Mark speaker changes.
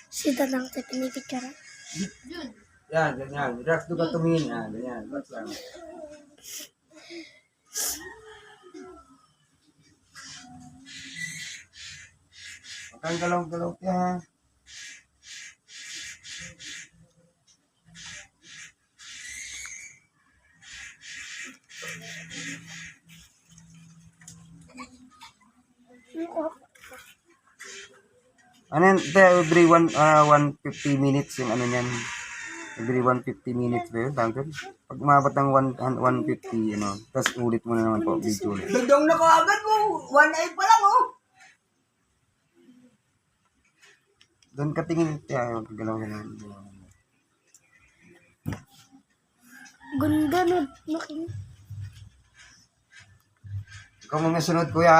Speaker 1: Sita lang tayo pinipicture.
Speaker 2: Yan, ganyan. Relax doon ka tumingin. Yan, ganyan. Relax lang. Huwag kang galaw-galaw yan. Ano yan? Every 150 minutes yung ano niyan. Every 150 minutes ba yun? Tangkad? Pag umabot ng 150, ano, tapos ulit mo na naman po, video ulit.
Speaker 3: Dudong na ko agad mo. 1.8 pa lang, oh.
Speaker 2: Doon ka tingin, galaw ka naman.
Speaker 1: Ganda na. Makin.
Speaker 2: Ikaw mga sunod, kuya.